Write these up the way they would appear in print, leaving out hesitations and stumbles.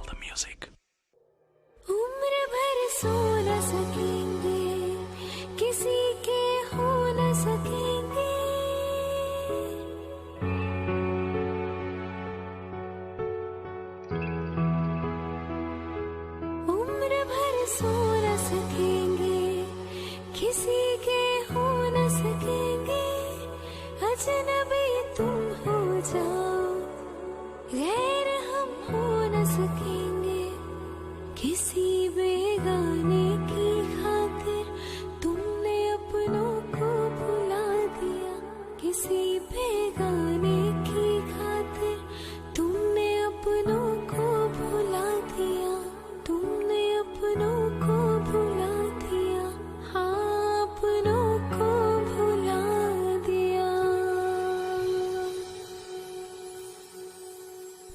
the music. उम्र भर सो न सकेंगे, किसी के हो न सकेंगे। उम्र भर सो न सकेंगे, किसी के हो न सकेंगे। अजनबी तुम हो जाओ, गैर हम हो न सकेंगे। किसी बेगाने की खातिर तुमने अपनों को भुला दिया। किसी बेगाने की खातिर तुमने अपनों को भुला दिया। तुमने अपनों को भुला दिया। हाँ, अपनों को भुला दिया।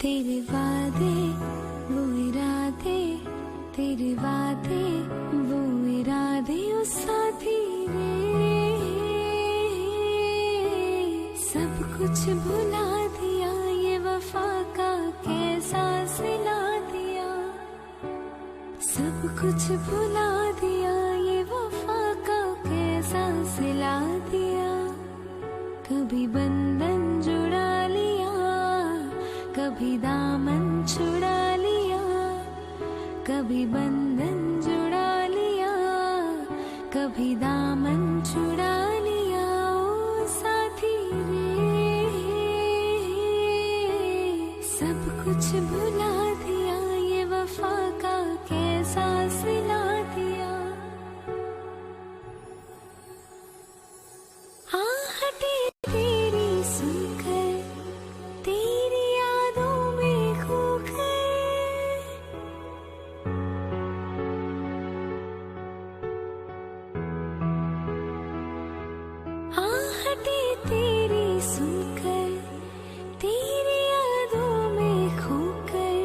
तेरे वादे वो इरादे, तेरे वादे वो इरादे ओ साथी रे। सब कुछ भुला दिया, ये वफा का कैसा सिला दिया। सब कुछ भुला दिया, ये वफा का कैसा सिला दिया। कभी बंधन जुड़ा लिया, कभी दामन छुड़ा लिया। कभी बंधन जुड़ा लिया, कभी दामन छुड़ा लिया। ओ साथी रे, सब कुछ भुला दिया, ये वफा का कैसा सिला दिया। आहटे तेरी सुनकर, तेरी यादों में खोकर। आहटे तेरी सुनकर, तेरी यादों में खोकर।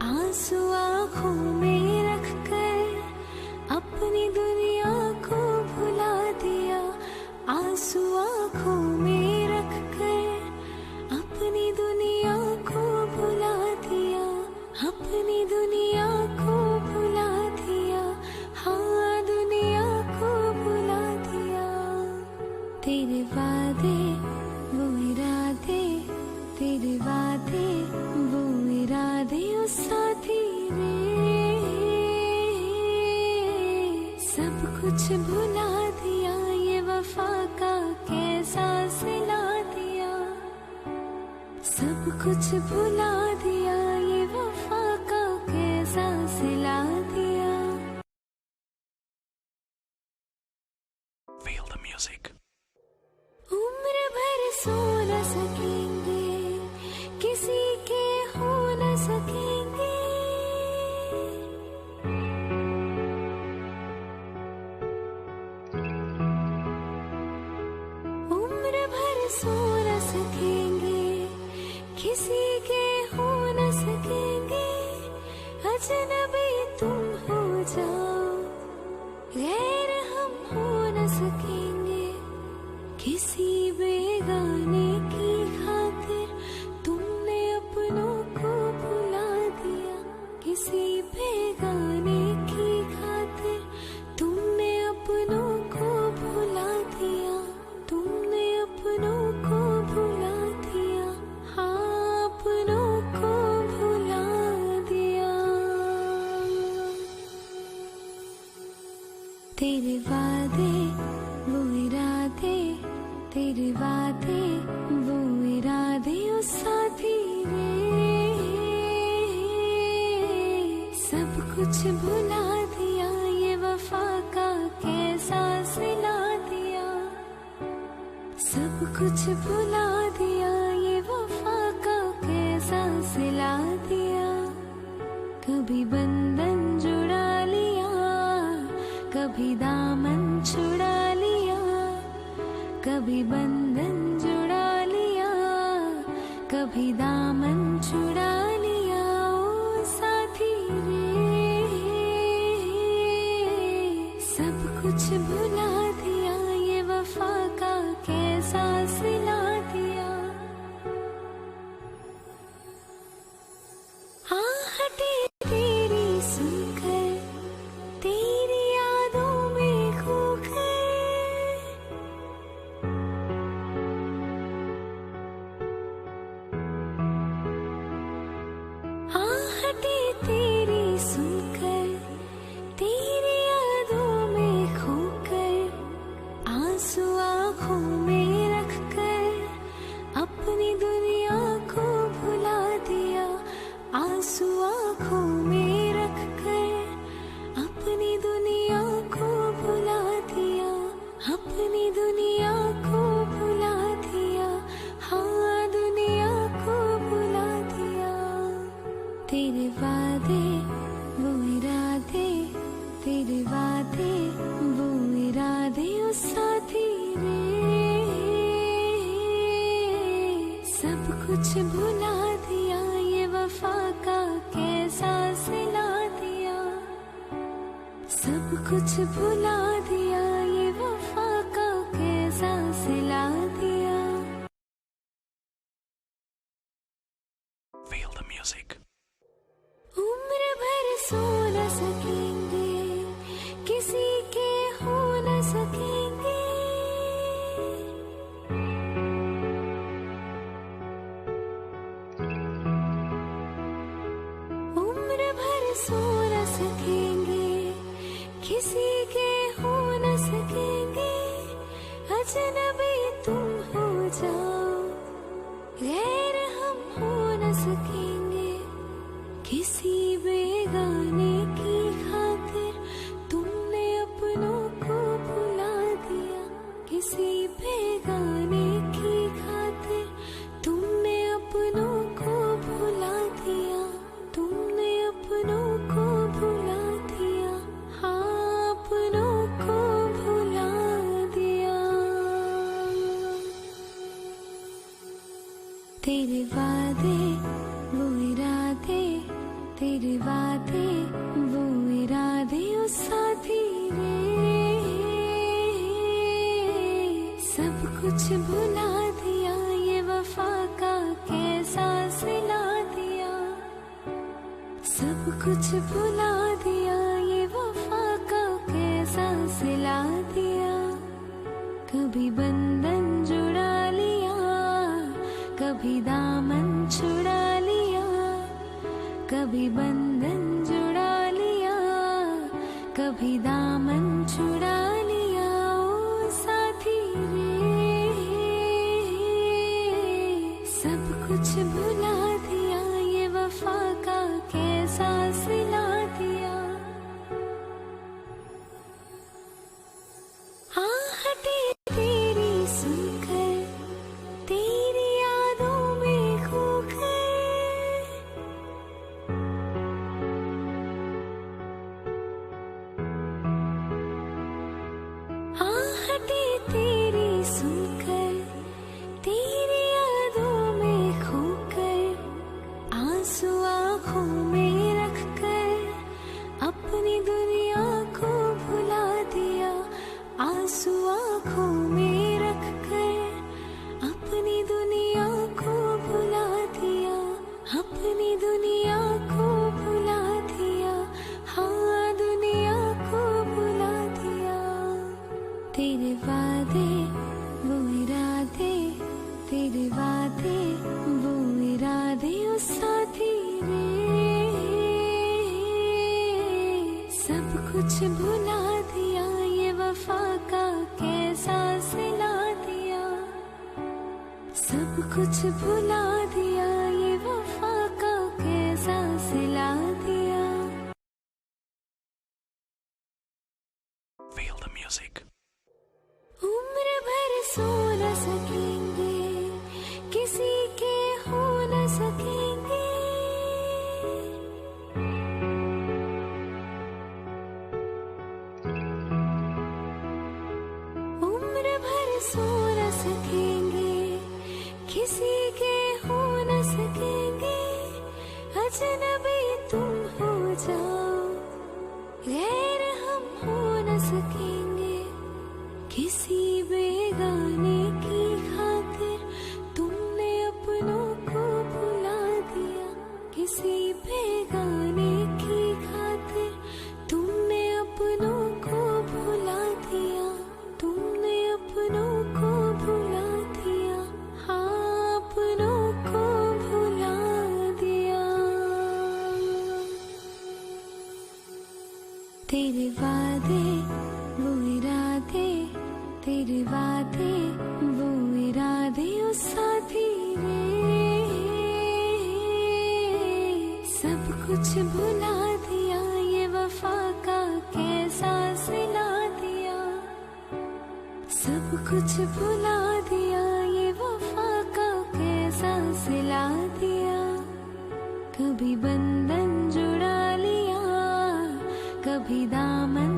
आंसू आँखों में रखकर अपनी दुनिया को भुला दिया। आंसू आँखों में रखकर अपनी दुनिया को भुला दिया। अपनी दुनिया को भुला दिया। हाँ, दुनिया को भुला दिया। तेरे वादे वो इरादे, तेरे वादे वो इरादे ओ साथी रे। सब कुछ भुला दिया, ये वफा का कैसा सिला दिया। सब कुछ भुला दिया, ये वफा का कैसा सिला दिया। Feel the music. उम्र भर सो न सकेंगे, किसी के हो न सकेंगे। उम्र भर सो न सकेंगे, किसी के हो न सकेंगे। अजनबी तुम हो जाओ, गैर हम हो न सकेंगे। किसी बेगाने की खातिर तुमने अपनों को भुला दिया। किसी बेगाने की खातिर तुमने अपनों को भुला दिया। तुमने अपनों को भुला दिया। हाँ, अपनों को भुला दिया। तेरे वादे वो इरादे, तेरे वादे वो इरादे ओ साथी रे। सब कुछ भुला दिया, ये वफा का कैसा सिला दिया। सब कुछ भुला दिया, ये वफा का कैसा सिला दिया। कभी बंधन जुड़ा लिया, कभी दामन छुड़ा लिया। कभी बंधन जुड़ा लिया, कभी दामन छुड़ा लिया। ओ साथी रे, सब कुछ भुला दिया, ये वफा का कैसा सिला दिया। आहटे कुछ भुला दिया, ये वफा का कैसा सिला दिया। Feel the music. उम्र भर सो न सकेंगे, किसी के हो न सकेंगे। उम्र भर सो न सकेंगे, किसी के हो न सकेंगे। अजनबी तुम हो जाओ, गैर हम हो न सकेंगे। किसी बेगाने की खातिर तुमने अपनों को भुला दिया। किसी बेगाने की खातिर तुमने अपनों को भुला दिया। तुमने अपनों को भुला दिया, हाँ अपनों को भुला दिया। तेरे वादे वो इरादे, तेरे वादे वो इरादे ओ साथी रे। सब कुछ भुला दिया, ये वफा का कैसा सिला दिया। सब कुछ भुला दिया, ये वफा का कैसा सिला दिया। कभी बंधन जुड़ा लिया, कभी दामन छुड़ा लिया। कभी बंधन जुड़ा लिया, कभी दामन छुड़ा लिया। ओ साथी रे, सब कुछ भुला दिया, ये वफा का कैसा सिला दिया। आहटे तेरी सुनकर, तेरी यादों में खोकर। आहटे तेरी सुनकर, तेरी यादों में खोकर। आंसू आँखों में रखकर अपनी दुनिया को भुला दिया। आंसू आँखों में रखकर अपनी दुनिया को भुला दिया। अपनी दुनिया को भुला दिया, हाँ दुनिया को भुला दिया। तेरे वादे वो इरादे, तेरे वादे वो इरादे ओ साथी रे। सब कुछ भुला दिया, ये वफा का कैसा सिला दिया। सब कुछ भुला दिया, ये वफा का कैसा सिला दिया। Feel the music. उम्र भर सो न सकेंगे, किसी के हो न सकेंगे। उम्र भर सो न सकेंगे, किसी के हो न सकेंगे। अजनबी तुम हो जाओ, गैर हम हो न सकेंगे। किसी बेगाने की खातिर तुमने अपनों को भुला दिया। किसी बेगाने की खातिर तुमने अपनों को भुला दिया। तुमने अपनों को भुला दिया, हाँ अपनों को भुला दिया। तेरे वादे वो इरादे, तेरे वादे वो इरादे ओ साथी रे। सब कुछ भुला दिया, ये वफा का कैसा सिला दिया। सब कुछ भुला दिया, ये वफा का कैसा सिला दिया। कभी बंधन जुड़ा लिया, कभी दामन